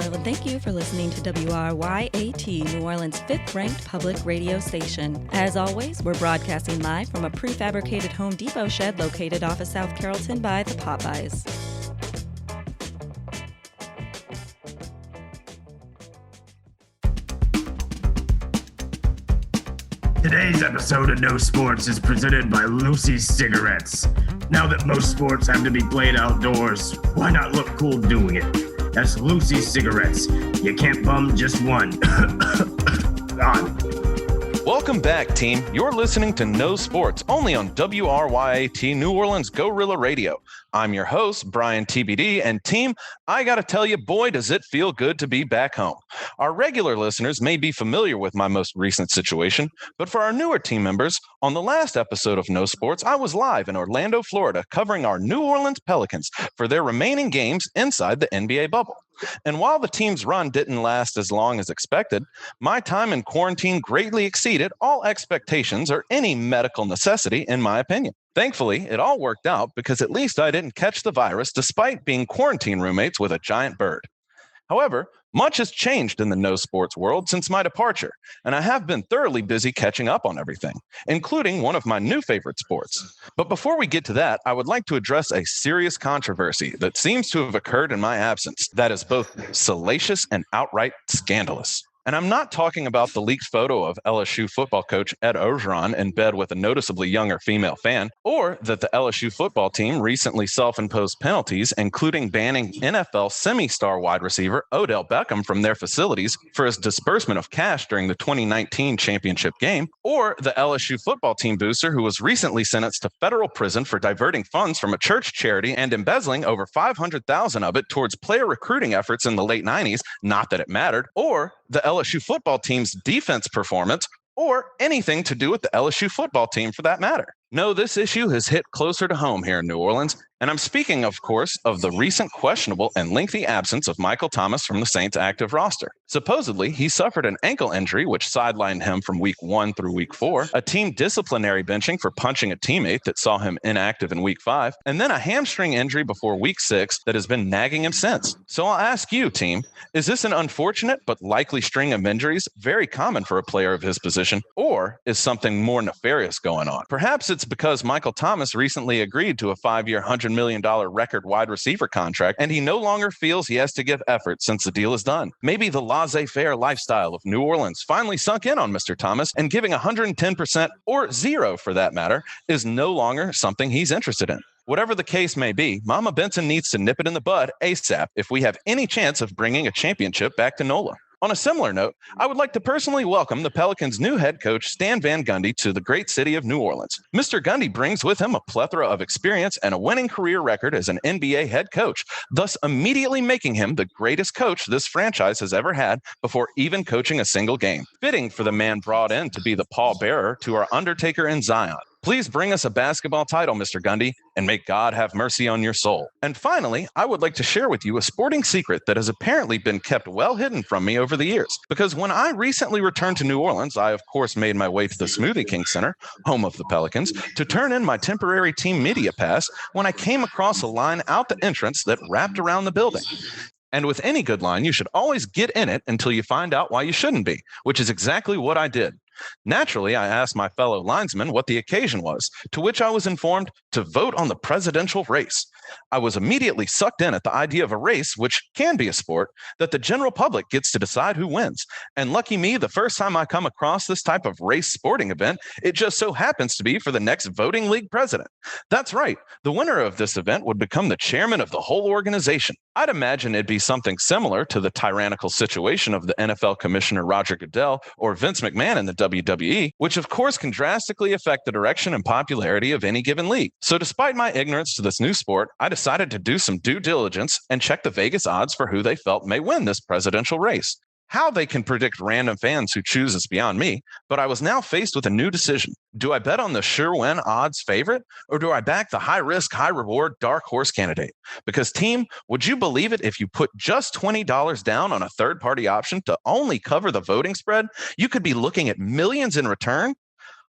Hello, and thank you for listening to WRYAT, New Orleans' fifth-ranked public radio station. As always, we're broadcasting live from a prefabricated Home Depot shed located off of South Carrollton by the Popeyes. Today's episode of No Sports is presented by Lucy's Cigarettes. Now that most sports have to be played outdoors, why not look cool doing it? That's Lucy's Cigarettes. You can't bum just one. God. Welcome back, team. You're listening to No Sports, only on WRYAT New Orleans Gorilla Radio. I'm your host, Bryan TBD, and team, I gotta tell you, boy, does it feel good to be back home. Our regular listeners may be familiar with my most recent situation, but for our newer team members, on the last episode of No Sports, I was live in Orlando, Florida, covering our New Orleans Pelicans for their remaining games inside the NBA bubble. And while the team's run didn't last as long as expected, my time in quarantine greatly exceeded all expectations or any medical necessity, in my opinion. Thankfully, it all worked out because at least I didn't catch the virus despite being quarantine roommates with a giant bird. However, much has changed in the no sports world since my departure, and I have been thoroughly busy catching up on everything, including one of my new favorite sports. But before we get to that, I would like to address a serious controversy that seems to have occurred in my absence that is both salacious and outright scandalous. And I'm not talking about the leaked photo of LSU football coach Ed Orgeron in bed with a noticeably younger female fan, or that the LSU football team recently self-imposed penalties, including banning NFL semi-star wide receiver Odell Beckham from their facilities for his disbursement of cash during the 2019 championship game, or the LSU football team booster who was recently sentenced to federal prison for diverting funds from a church charity and embezzling over $500,000 of it towards player recruiting efforts in the late 90s, not that it mattered, or the LSU football team's defense performance, or anything to do with the LSU football team for that matter. No, this issue has hit closer to home here in New Orleans, and I'm speaking, of course, of the recent questionable and lengthy absence of Michael Thomas from the Saints' active roster. Supposedly, he suffered an ankle injury which sidelined him from week 1 through week 4, a team disciplinary benching for punching a teammate that saw him inactive in week 5, and then a hamstring injury before week 6 that has been nagging him since. So I'll ask you, team, is this an unfortunate but likely string of injuries, very common for a player of his position, or is something more nefarious going on? Perhaps it's because Michael Thomas recently agreed to a 5-year, $100 million record wide receiver contract, and he no longer feels he has to give effort since the deal is done. Maybe the laissez-faire lifestyle of New Orleans finally sunk in on Mr. Thomas, and giving 110%, or zero for that matter, is no longer something he's interested in. Whatever the case may be, Mama Benson needs to nip it in the bud ASAP if we have any chance of bringing a championship back to NOLA. On a similar note, I would like to personally welcome the Pelicans' new head coach, Stan Van Gundy, to the great city of New Orleans. Mr. Gundy brings with him a plethora of experience and a winning career record as an NBA head coach, thus immediately making him the greatest coach this franchise has ever had before even coaching a single game. Fitting for the man brought in to be the pallbearer to our Undertaker and Zion. Please bring us a basketball title, Mr. Gundy, and may God have mercy on your soul. And finally, I would like to share with you a sporting secret that has apparently been kept well hidden from me over the years. Because when I recently returned to New Orleans, I of course made my way to the Smoothie King Center, home of the Pelicans, to turn in my temporary team media pass when I came across a line out the entrance that wrapped around the building. And with any good line, you should always get in it until you find out why you shouldn't be, which is exactly what I did. Naturally, I asked my fellow linesmen what the occasion was, to which I was informed to vote on the presidential race. I was immediately sucked in at the idea of a race, which can be a sport, that the general public gets to decide who wins. And lucky me, the first time I come across this type of race sporting event, it just so happens to be for the next voting league president. That's right, the winner of this event would become the chairman of the whole organization. I'd imagine it'd be something similar to the tyrannical situation of the NFL commissioner Roger Goodell or Vince McMahon in the WWE, which of course can drastically affect the direction and popularity of any given league. So despite my ignorance to this new sport, I decided to do some due diligence and check the Vegas odds for who they felt may win this presidential race. How they can predict random fans who choose is beyond me, but I was now faced with a new decision. Do I bet on the sure-win odds favorite, or do I back the high-risk, high-reward dark horse candidate? Because team, would you believe it if you put just $20 down on a third-party option to only cover the voting spread, you could be looking at millions in return?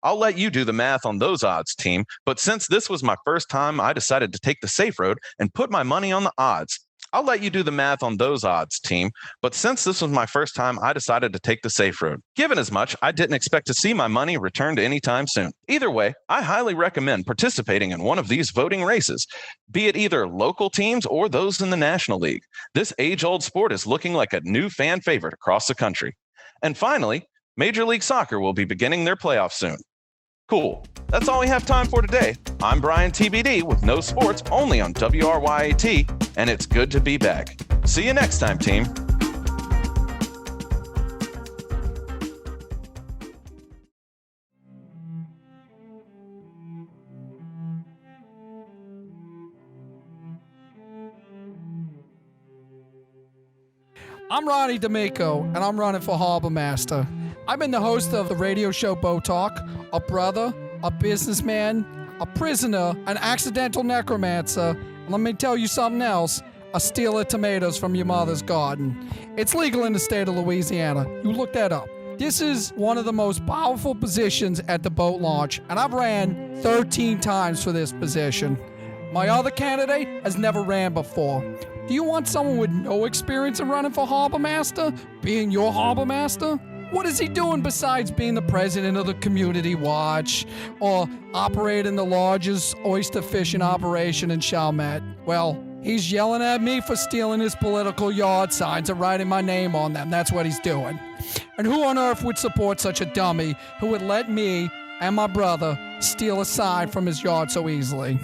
I'll let you do the math on those odds, team, but since this was my first time, I decided to take the safe road and put my money on the odds. I'll let you do the math on those odds, team. But since this was my first time, I decided to take the safe road. Given as much, I didn't expect to see my money returned anytime soon. Either way, I highly recommend participating in one of these voting races, be it either local teams or those in the National League. This age-old sport is looking like a new fan favorite across the country. And finally, Major League Soccer will be beginning their playoffs soon. Cool. That's all we have time for today. I'm Bryan TBD with No Sports, only on WRYAT, and it's good to be back. See you next time, team. I'm Ronnie D'Amico, and I'm running for Harbor Master. I've been the host of the radio show Bo Talk, a brother, a businessman, a prisoner, an accidental necromancer, and let me tell you something else, a stealer of tomatoes from your mother's garden. It's legal in the state of Louisiana. You look that up. This is one of the most powerful positions at the boat launch, and I've ran 13 times for this position. My other candidate has never ran before. Do you want someone with no experience in running for Harbor Master, being your Harbor Master? What is he doing besides being the president of the Community Watch or operating the largest oyster fishing operation in Chalmette? Well, he's yelling at me for stealing his political yard signs and writing my name on them. That's what he's doing. And who on earth would support such a dummy who would let me and my brother steal a sign from his yard so easily?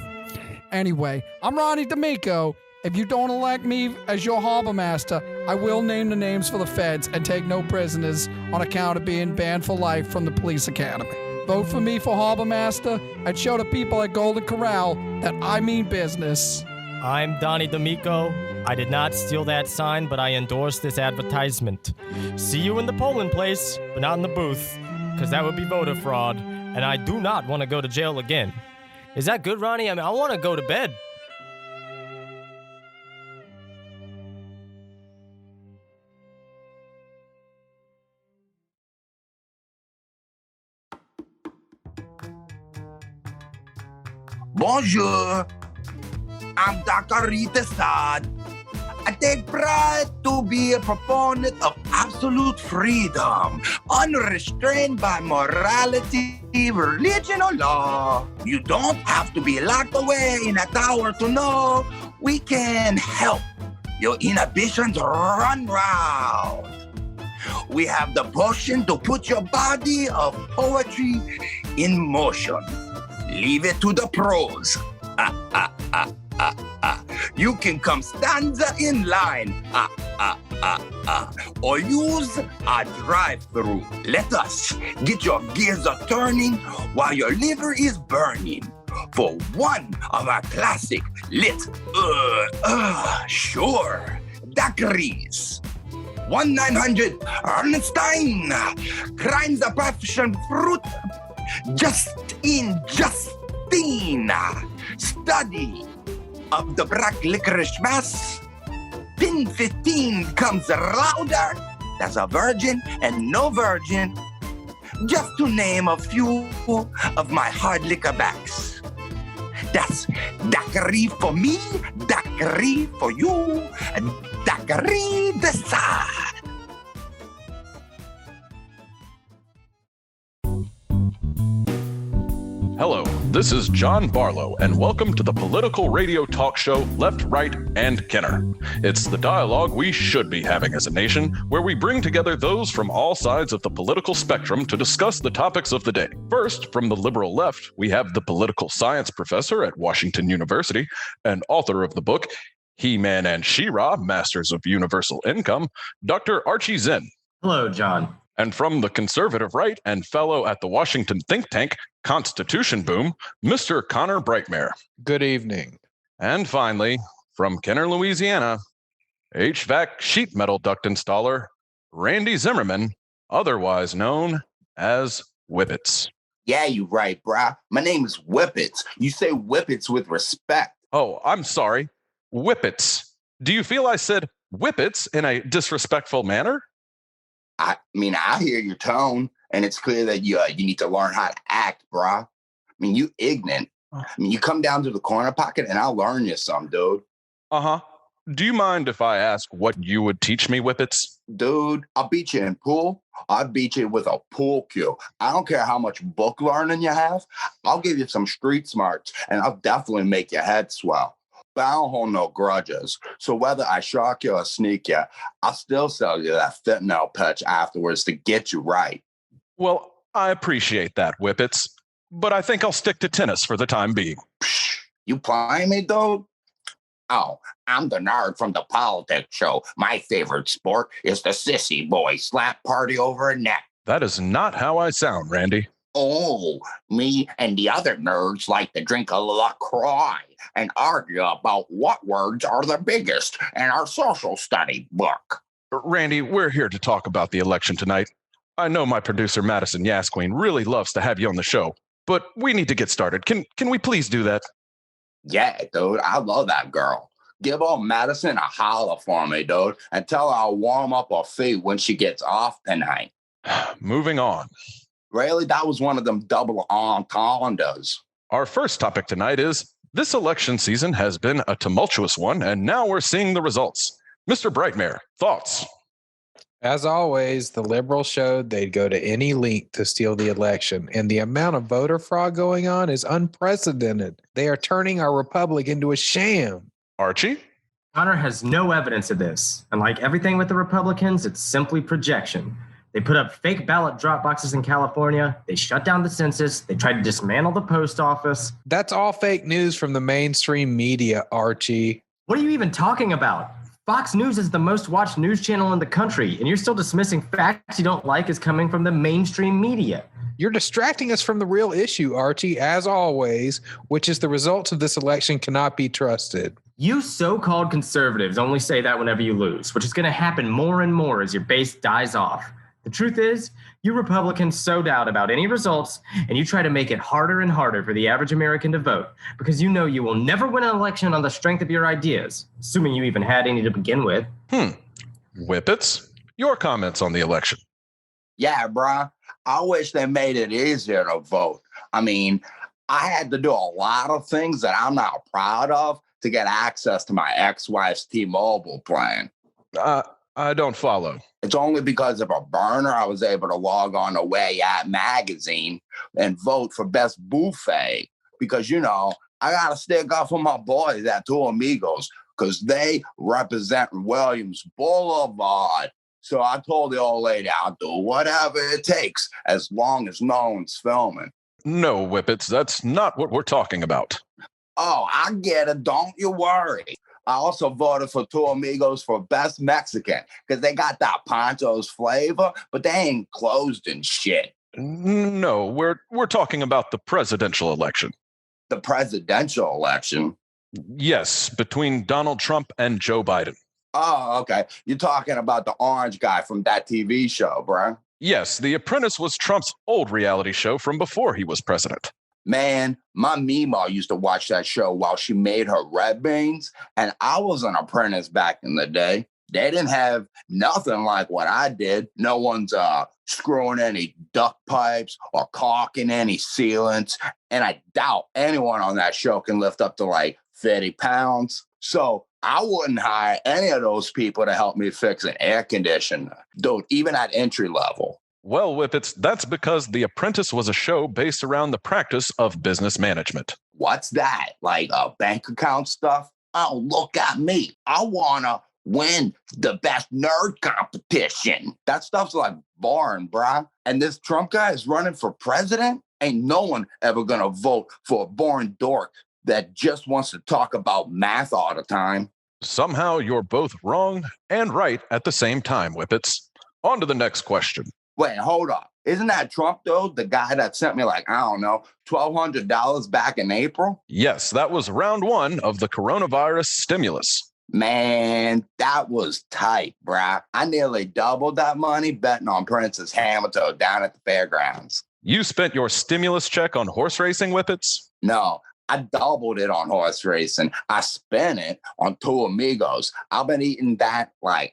Anyway, I'm Ronnie D'Amico. If you don't elect me as your Harbor Master, I will name the names for the feds and take no prisoners on account of being banned for life from the police academy. Vote for me for Harbor Master and show the people at Golden Corral that I mean business. I'm Donnie D'Amico. I did not steal that sign, but I endorse this advertisement. See you in the polling place, but not in the booth, because that would be voter fraud, and I do not want to go to jail again. Is that good, Ronnie? I mean, I want to go to bed. Bonjour, I'm Dr. Rita Saad. I take pride to be a proponent of absolute freedom, unrestrained by morality, religion, or law. You don't have to be locked away in a tower to know we can help your inhibitions run wild. We have the potion to put your body of poetry in motion. Leave it to the pros. You can come stanza in line. Or use a drive-through. Let us get your gears a-turning while your liver is burning. For one of our classic lit, sure, daiquiris. 1-900 Ernestine, crimes of passion fruit. Justine, study of the black licorice mass. Pin 15 comes louder. That's a virgin and no virgin. Just to name a few of my hard liquor backs. That's daiquiri for me, daiquiri for you, daiquiri decide. Hello, this is John Barlow, and welcome to the political radio talk show Left, Right, and Kenner. It's the dialogue we should be having as a nation, where we bring together those from all sides of the political spectrum to discuss the topics of the day. First, from the liberal left, we have the political science professor at Washington University and author of the book He-Man and She-Ra, Masters of Universal Income, Dr. Archie Zinn. Hello, John. And from the conservative right and fellow at the Washington think tank, Constitution Boom, Mr. Connor Brightmare. Good evening. And finally, from Kenner, Louisiana, HVAC sheet metal duct installer, Randy Zimmerman, otherwise known as Whippets. Yeah, you're right, brah. My name is Whippets. You say Whippets with respect. Oh, I'm sorry. Whippets. Do you feel I said Whippets in a disrespectful manner? I mean, I hear your tone, and it's clear that you need to learn how to act, brah. I mean, you ignorant. I mean, you come down to the corner pocket, and I'll learn you some, dude. Uh-huh. Do you mind if I ask what you would teach me, Whippets? Dude, I'll beat you in pool. I'll beat you with a pool cue. I don't care how much book learning you have. I'll give you some street smarts, and I'll definitely make your head swell. But I don't hold no grudges. So whether I shock you or sneak you, I'll still sell you that fentanyl patch afterwards to get you right. Well, I appreciate that, Whippets, but I think I'll stick to tennis for the time being. Psh, you playing me, dude? Oh, I'm the nerd from the politics show. My favorite sport is the sissy boy slap party over a neck. That is not how I sound, Randy. Oh, me and the other nerds like to drink a LaCroix and argue about what words are the biggest in our social study book. Randy, we're here to talk about the election tonight. I know my producer, Madison Yasqueen, really loves to have you on the show, but we need to get started. Can we please do that? Yeah, dude, I love that girl. Give old Madison a holler for me, dude, and tell her I'll warm up her feet when she gets off tonight. Moving on. Really, that was one of them double entendres. Our first topic tonight is, this election season has been a tumultuous one, and now we're seeing the results. Mr. Brightmare, thoughts? As always, the liberals showed they'd go to any length to steal the election, and the amount of voter fraud going on is unprecedented. They are turning our republic into a sham. Archie? Connor has no evidence of this, and like everything with the Republicans, it's simply projection. They put up fake ballot drop boxes in California, they shut down the census, they tried to dismantle the post office. That's all fake news from the mainstream media, Archie. What are you even talking about? Fox News is the most watched news channel in the country, and you're still dismissing facts you don't like as coming from the mainstream media. You're distracting us from the real issue, Archie, as always, which is the results of this election cannot be trusted. You so-called conservatives only say that whenever you lose, which is going to happen more and more as your base dies off. The truth is, you Republicans sow doubt about any results, and you try to make it harder and harder for the average American to vote, because you know you will never win an election on the strength of your ideas, assuming you even had any to begin with. Whippets, your comments on the election. Yeah, bruh. I wish they made it easier to vote. I mean, I had to do a lot of things that I'm not proud of to get access to my ex-wife's T-Mobile plan. I don't follow. It's only because of a burner I was able to log on to WRYAT magazine and vote for best buffet. Because, you know, I got to stick up for my boys at Two Amigos because they represent Williams Boulevard. So I told the old lady I'll do whatever it takes as long as no one's filming. No, Whippets, that's not what we're talking about. Oh, I get it. Don't you worry. I also voted for Two Amigos for Best Mexican because they got that Pancho's flavor, but they ain't closed and shit. No, we're talking about the presidential election. The presidential election? Yes, between Donald Trump and Joe Biden. Oh, okay. You're talking about the orange guy from that TV show, bro. Yes, The Apprentice was Trump's old reality show from before he was president. Man, my Mima used to watch that show while she made her red beans, and I was an apprentice back in the day. They didn't have nothing like what I did. No one's screwing any duct pipes or caulking any sealants, and I doubt anyone on that show can lift up to like 30 pounds. So I wouldn't hire any of those people to help me fix an air conditioner, dude, even at entry level. Well, Whippets, that's because The Apprentice was a show based around the practice of business management. What's that? Like bank account stuff? Oh, look at me. I want to win the best nerd competition. That stuff's like boring, bruh. And this Trump guy is running for president? Ain't no one ever going to vote for a boring dork that just wants to talk about math all the time. Somehow you're both wrong and right at the same time, Whippets. On to the next question. Wait, hold up. Isn't that Trump, though? The guy that sent me like, I don't know, $1,200 back in April? Yes, that was round one of the coronavirus stimulus. Man, that was tight, bruh. I nearly doubled that money betting on Princess Hamilton down at the fairgrounds. You spent your stimulus check on horse racing, Whippets? No, I doubled it on horse racing. I spent it on Two Amigos. I've been eating that like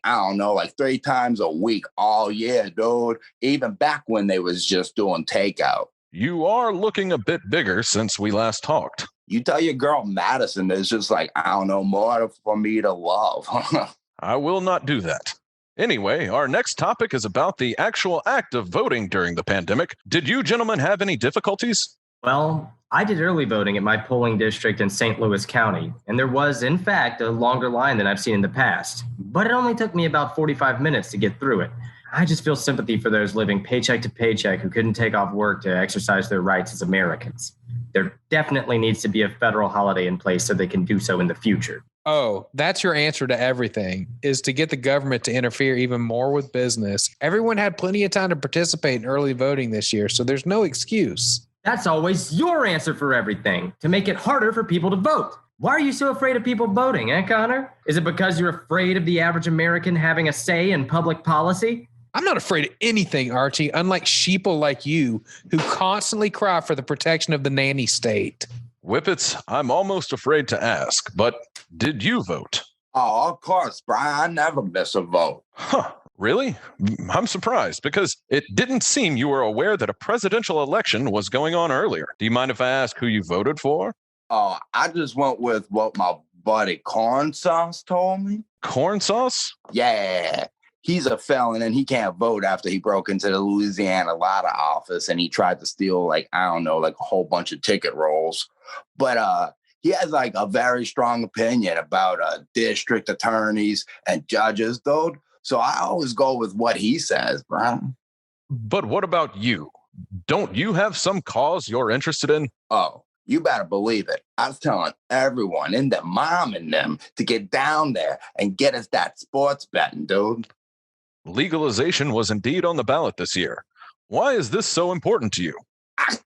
3 times a week all year, dude. Even back when they was just doing takeout. You are looking a bit bigger since we last talked. You tell your girl Madison there's just like, I don't know, more for me to love. I will not do that. Anyway, our next topic is about the actual act of voting during the pandemic. Did you gentlemen have any difficulties? Well, I did early voting at my polling district in St. Louis County, and there was, in fact, a longer line than I've seen in the past. But it only took me about 45 minutes to get through it. I just feel sympathy for those living paycheck to paycheck who couldn't take off work to exercise their rights as Americans. There definitely needs to be a federal holiday in place so they can do so in the future. Oh, that's your answer to everything, is to get the government to interfere even more with business. Everyone had plenty of time to participate in early voting this year, so there's no excuse. That's always your answer for everything, to make it harder for people to vote. Why are you so afraid of people voting, Connor? Is it because you're afraid of the average American having a say in public policy? I'm not afraid of anything, Archie, unlike sheeple like you who constantly cry for the protection of the nanny state. Whippets, I'm almost afraid to ask, but did you vote? Oh, of course, Brian. I never miss a vote. Huh, really? I'm surprised because it didn't seem you were aware that a presidential election was going on earlier. Do you mind if I ask who you voted for? Oh, I just went with what my buddy Corn Sauce told me. Corn Sauce? Yeah. He's a felon and he can't vote after he broke into the Louisiana lotto office and he tried to steal a whole bunch of ticket rolls. But he has like a very strong opinion about district attorneys and judges, though. So I always go with what he says, Brian. But what about you? Don't you have some cause you're interested in? Oh, you better believe it. I was telling everyone and their mom and them to get down there and get us that sports betting, dude. Legalization was indeed on the ballot this year. Why is this so important to you? I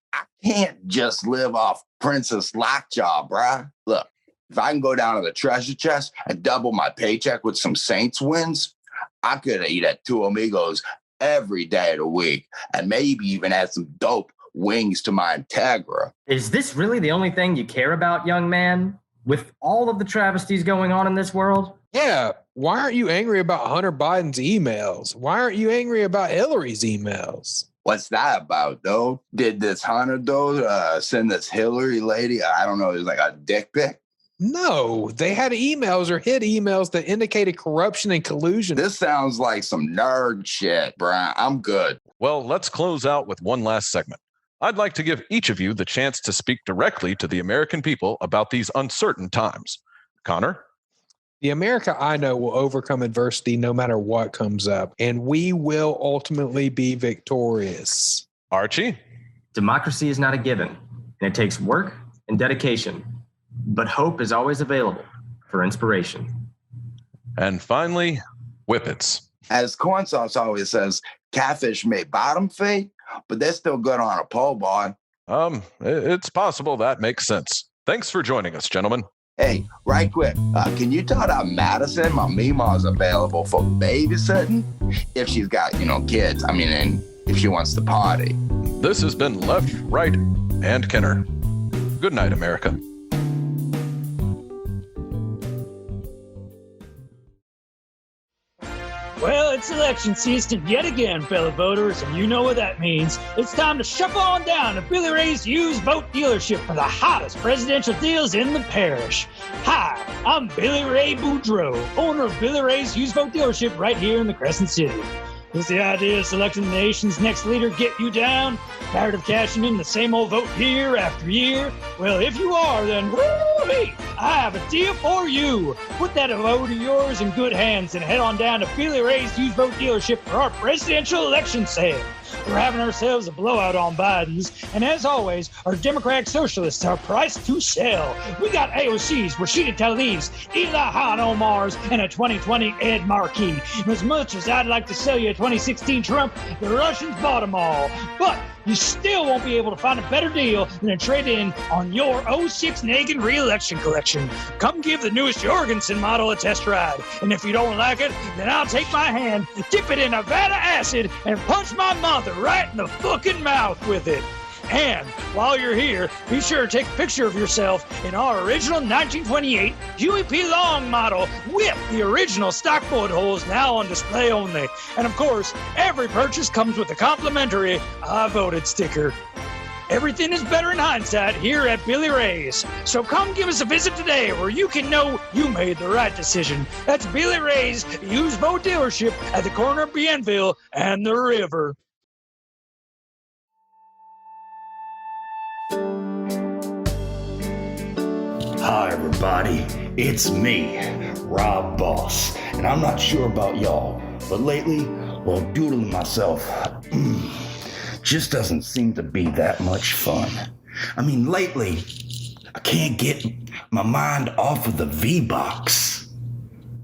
can't just live off Princess Lockjaw, bruh. Look, if I can go down to the treasure chest and double my paycheck with some Saints wins, I could eat at Two Amigos every day of the week and maybe even add some dope wings to my Integra. Is this really the only thing you care about, young man? With all of the travesties going on in this world? Yeah. Why aren't you angry about Hunter Biden's emails? Why aren't you angry about Hillary's emails? What's that about, though? Did this Hunter, though, send this Hillary lady, I don't know, it was like a dick pic? No, they had emails or hid emails that indicated corruption and collusion. This sounds like some nerd shit, Brian. I'm good. Well, let's close out with one last segment. I'd like to give each of you the chance to speak directly to the American people about these uncertain times. Connor? The America I know will overcome adversity no matter what comes up, and we will ultimately be victorious. Archie? Democracy is not a given, and it takes work and dedication, but hope is always available for inspiration. And finally, Whippets. As Corn Sauce always says, catfish may bottom fade, but they're still good on a pole bar. It's possible that makes sense. Thanks for joining us, gentlemen. Hey, right quick, can you tell that Madison, my Meemaw's available for babysitting? If she's got, kids, and if she wants to party. This has been Left, Right, and Kenner. Good night, America. Well, it's election season yet again, fellow voters, and you know what that means. It's time to shuffle on down to Billy Ray's used boat dealership for the hottest presidential deals in the parish. Hi, I'm Billy Ray Boudreaux, owner of Billy Ray's used boat dealership right here in the Crescent City. Is the idea of selecting the nation's next leader get you down? Tired of cashing in the same old vote year after year? Well, if you are, then woo-wee, I have a deal for you. Put that vote of yours in good hands and head on down to Billy Ray's used boat dealership for our presidential election sale. We're having ourselves a blowout on Biden's, and as always, our Democratic Socialists are priced to sell. We got AOC's, Rashida Tlaib's, Ilhan Omar's, and a 2020 Ed Markey. And as much as I'd like to sell you a 2016 Trump, the Russians bought them all. But you still won't be able to find a better deal than a trade-in on your 06 Nagin re-election collection. Come give the newest Jorgensen model a test ride. And if you don't like it, then I'll take my hand, dip it in Nevada acid, and punch my mother right in the fucking mouth with it. And while you're here, be sure to take a picture of yourself in our original 1928 Huey P. Long model with the original stock bullet holes now on display only. And of course, every purchase comes with a complimentary I voted sticker. Everything is better in hindsight here at Billy Ray's. So come give us a visit today where you can know you made the right decision. That's Billy Ray's used boat dealership at the corner of Bienville and the river. Hi, everybody. It's me, Rob Boss. And I'm not sure about y'all, but lately, well, doodling myself just doesn't seem to be that much fun. I mean, lately, I can't get my mind off of the V-Box.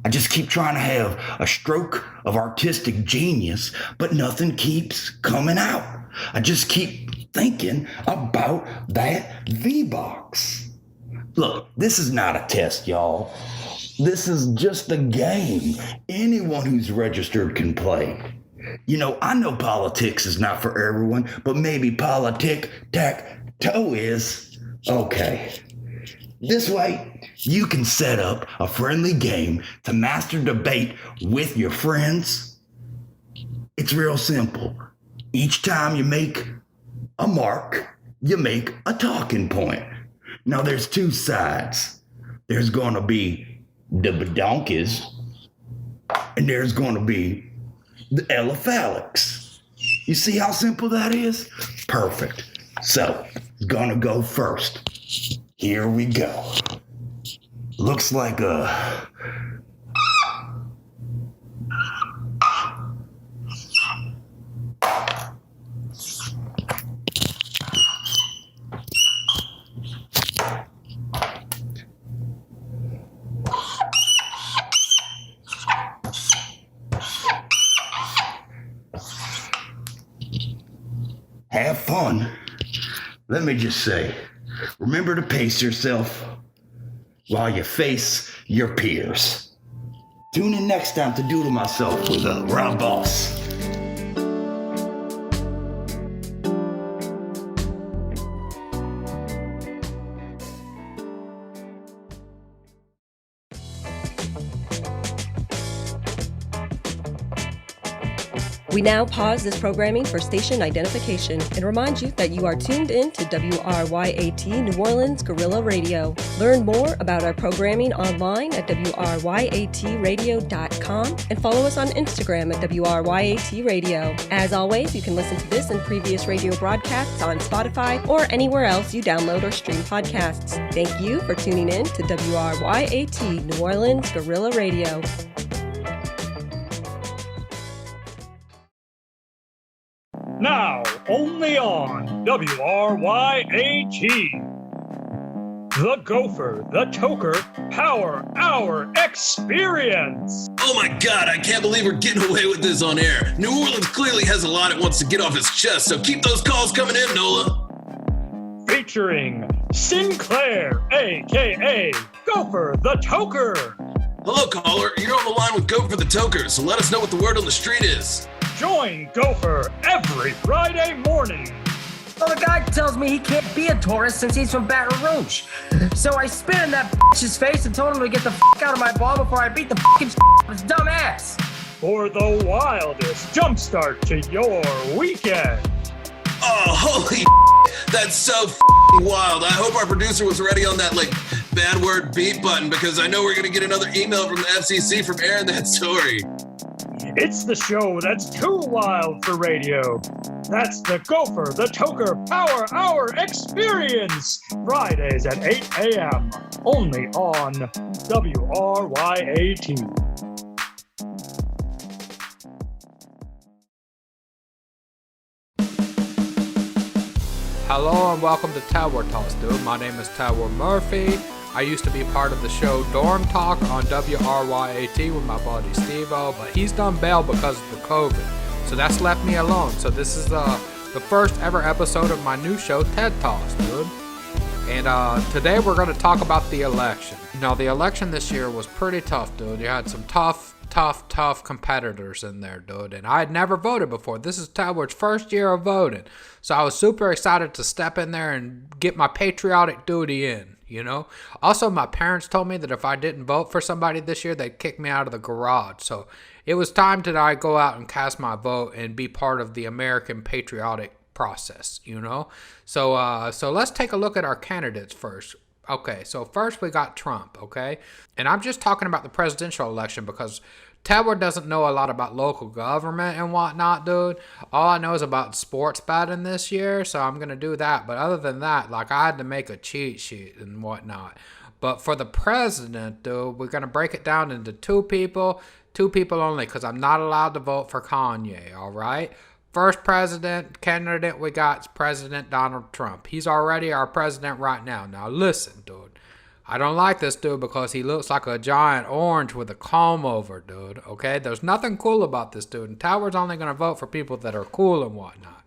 I just keep trying to have a stroke of artistic genius, but nothing keeps coming out. I just keep thinking about that V-Box. Look, this is not a test, y'all. This is just a game. Anyone who's registered can play. You know, I know politics is not for everyone, but maybe politic-tac-toe is. Okay. This way, you can set up a friendly game to master debate with your friends. It's real simple. Each time you make a mark, you make a talking point. Now, there's two sides. There's going to be the badonkies, and there's going to be the elephalics. You see how simple that is? Perfect. So, gonna go first. Here we go. Looks like a... Have fun. Let me just say, remember to pace yourself while you face your peers. Tune in next time to Doodle Myself with Rob Boss. We now pause this programming for station identification and remind you that you are tuned in to WRYAT New Orleans Guerrilla Radio. Learn more about our programming online at WRYATradio.com and follow us on Instagram at WRYAT Radio. As always, you can listen to this and previous radio broadcasts on Spotify or anywhere else you download or stream podcasts. Thank you for tuning in to WRYAT New Orleans Guerrilla Radio. Now, only on WRYAT. The Gopher, the Toker, Power Hour Experience. Oh my God, I can't believe we're getting away with this on air. New Orleans clearly has a lot it wants to get off its chest, so keep those calls coming in, Nola. Featuring Sinclair, a.k.a. Gopher, the Toker. Hello, caller. You're on the line with Gopher the Toker, so let us know what the word on the street is. Join Gopher every Friday morning. Well, the guy tells me he can't be a tourist since he's from Baton Rouge. So I spit in that bitch's face and told him to get the out of my ball before I beat the fucking out of his dumb ass. For the wildest jumpstart to your weekend. Oh, holy that's so wild. I hope our producer was ready on that, bad word beep button, because I know we're going to get another email from the FCC from airing that story. It's the show that's too wild for radio. That's the Gopher, the Toker Power Hour Experience. Fridays at 8 a.m. Only on WRYAT. Hello and welcome to Tower Talks, dude. My name is Tower Murphy. I used to be part of the show Dorm Talk on WRYAT with my buddy Steve-O, but he's done bail because of the COVID, so that's left me alone. So this is the first ever episode of my new show, TED Talks, dude. And today we're going to talk about the election. Now, the election this year was pretty tough, dude. You had some tough competitors in there, dude. And I had never voted before. This is Tower's first year of voting. So I was super excited to step in there and get my patriotic duty in, you know. Also, my parents told me that if I didn't vote for somebody this year, they'd kick me out of the garage. So it was time that I go out and cast my vote and be part of the American patriotic process, you know? So let's take a look at our candidates first. Okay, so first we got Trump, okay? And I'm just talking about the presidential election because Tedward doesn't know a lot about local government and whatnot, dude. All I know is about sports betting this year, so I'm going to do that. But other than that, like, I had to make a cheat sheet and whatnot. But for the president, dude, we're going to break it down into two people only, because I'm not allowed to vote for Kanye, all right? First president candidate we got is President Donald Trump. He's already our president right now. Now listen, dude. I don't like this dude because he looks like a giant orange with a comb over, dude, okay? There's nothing cool about this dude, and Tedward's only going to vote for people that are cool and whatnot.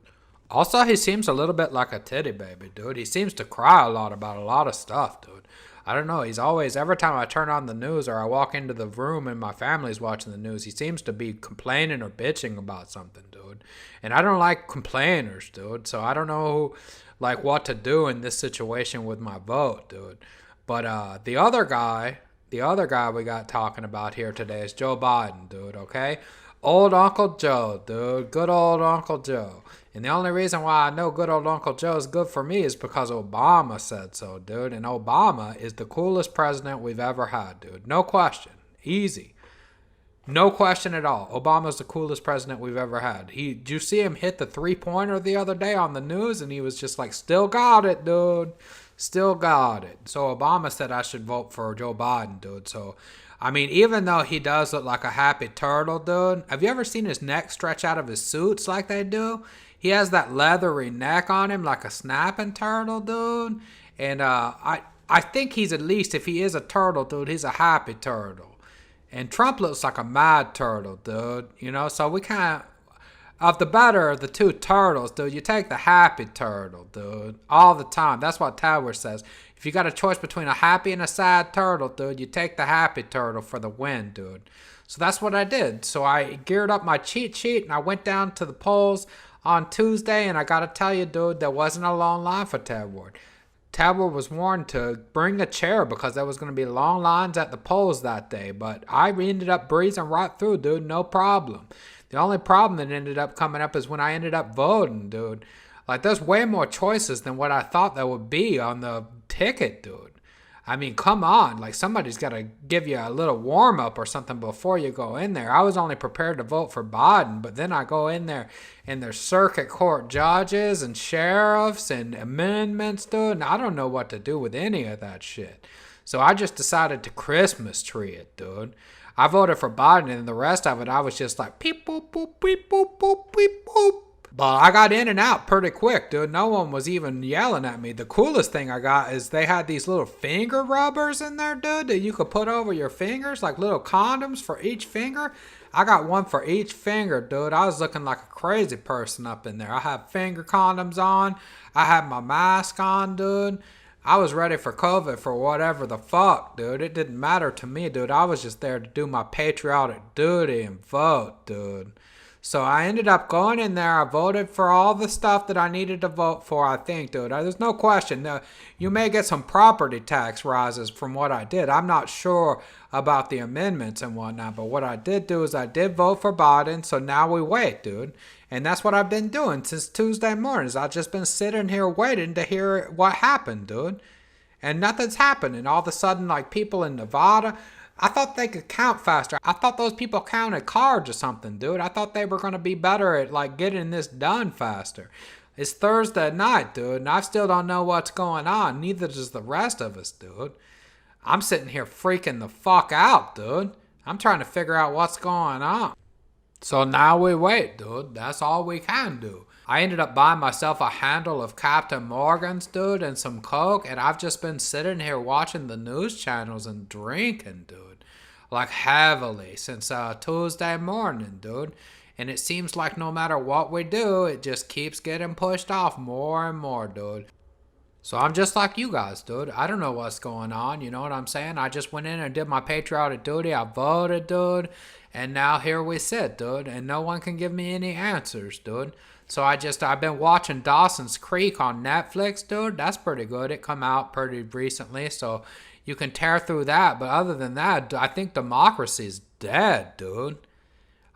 Also, he seems a little bit like a titty baby, dude. He seems to cry a lot about a lot of stuff, dude. I don't know. He's always, every time I turn on the news or I walk into the room and my family's watching the news, he seems to be complaining or bitching about something, dude. And I don't like complainers, dude. So I don't know, like, what to do in this situation with my vote, dude. But the other guy we got talking about here today is Joe Biden, dude, okay? Old Uncle Joe, dude. Good old Uncle Joe. And the only reason why I know good old Uncle Joe is good for me is because Obama said so, dude. And Obama is the coolest president we've ever had, dude. No question. Easy. No question at all. Obama's the coolest president we've ever had. Did you see him hit the three-pointer the other day on the news? And he was just like, still got it, dude. Still got it. So Obama said I should vote for Joe Biden, dude. So, I mean, even though he does look like a happy turtle, dude, have you ever seen his neck stretch out of his suits like they do? He has that leathery neck on him like a snapping turtle, dude. And I think he's, at least if he is a turtle, dude, he's a happy turtle. And Trump looks like a mad turtle, dude. You know, so we can't... Of the better of the two turtles, dude, you take the happy turtle, dude, all the time. That's what Tedward says. If you got a choice between a happy and a sad turtle, dude, you take the happy turtle for the win, dude. So that's what I did. So I geared up my cheat sheet and I went down to the polls on Tuesday, and I got to tell you, dude, there wasn't a long line for Tedward. Tedward was warned to bring a chair because there was going to be long lines at the polls that day, but I ended up breezing right through, dude, no problem. The only problem that ended up coming up is when I ended up voting, dude. Like, there's way more choices than what I thought there would be on the ticket, dude. I mean, come on. Like, somebody's got to give you a little warm-up or something before you go in there. I was only prepared to vote for Biden, but then I go in there and there's circuit court judges and sheriffs and amendments, dude. And I don't know what to do with any of that shit. So I just decided to Christmas tree it, dude. I voted for Biden, and the rest of it, I was just like, beep, boop, boop, beep, boop, boop, beep, boop. But I got in and out pretty quick, dude. No one was even yelling at me. The coolest thing I got is they had these little finger rubbers in there, dude, that you could put over your fingers, like little condoms for each finger. I got one for each finger, dude. I was looking like a crazy person up in there. I had finger condoms on. I had my mask on, dude. I was ready for COVID for whatever the fuck, dude. It didn't matter to me, dude. I was just there to do my patriotic duty and vote, dude. So I ended up going in there. I voted for all the stuff that I needed to vote for, I think, dude. There's no question. Now, you may get some property tax rises from what I did. I'm not sure about the amendments and whatnot, but what I did do is I did vote for Biden, so now we wait, dude. And that's what I've been doing since Tuesday mornings. I've just been sitting here waiting to hear what happened, dude. And nothing's happening. All of a sudden, like, people in Nevada, I thought they could count faster. I thought those people counted cards or something, dude. I thought they were going to be better at, like, getting this done faster. It's Thursday night, dude, and I still don't know what's going on. Neither does the rest of us, dude. I'm sitting here freaking the fuck out, dude. I'm trying to figure out what's going on. So now we wait, dude. That's all we can do. I ended up buying myself a handle of Captain Morgan's, dude, and some Coke, and I've just been sitting here watching the news channels and drinking, dude. Like, heavily since Tuesday morning, dude. And it seems like no matter what we do, it just keeps getting pushed off more and more, dude. So I'm just like you guys, dude. I don't know what's going on, you know what I'm saying? I just went in and did my patriotic duty. I voted, dude. And now here we sit, dude. And no one can give me any answers, dude. So I've been watching Dawson's Creek on Netflix, dude. That's pretty good. It come out pretty recently, so you can tear through that. But other than that, I think democracy's dead, dude.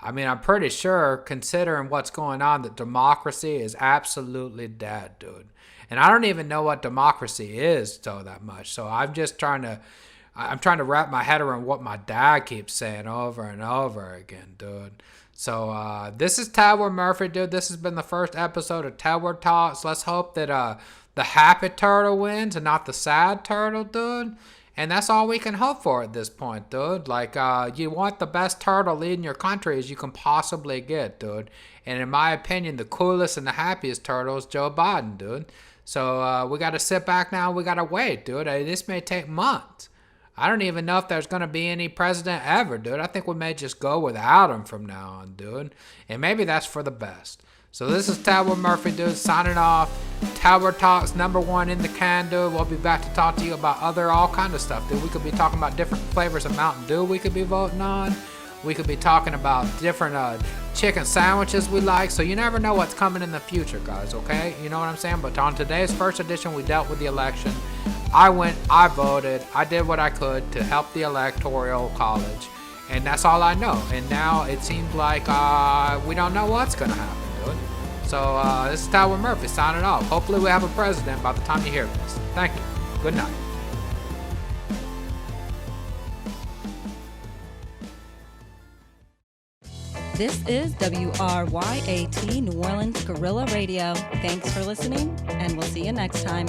I mean, I'm pretty sure, considering what's going on, that democracy is absolutely dead, dude. And I don't even know what democracy is, so that much. So I'm trying to wrap my head around what my dad keeps saying over and over again, dude. So this is Tedward Murphy, dude. This has been the first episode of Tedward Talks. Let's hope that the happy turtle wins and not the sad turtle, dude. And that's all we can hope for at this point, dude. Like, you want the best turtle leading your country as you can possibly get, dude. And in my opinion, the coolest and the happiest turtle is Joe Biden, dude. So we got to sit back now. We got to wait, dude. This may take months. I don't even know if there's going to be any president ever, dude. I think we may just go without him from now on, dude. And maybe that's for the best. So this is Tedward Murphy, dude, signing off. Tedward Talks #1 in the can, dude. We'll be back to talk to you about all kind of stuff, dude. We could be talking about different flavors of Mountain Dew we could be voting on. We could be talking about different chicken sandwiches we like. So you never know what's coming in the future, guys, okay? You know what I'm saying? But on today's first edition, we dealt with the election. I went, I voted, I did what I could to help the Electoral College. And that's all I know. And now it seems like we don't know what's going to happen. So this is Tedward Murphy signing off. Hopefully we have a president by the time you hear this. Thank you. Good night. This is WRYAT New Orleans Guerrilla Radio. Thanks for listening, and we'll see you next time.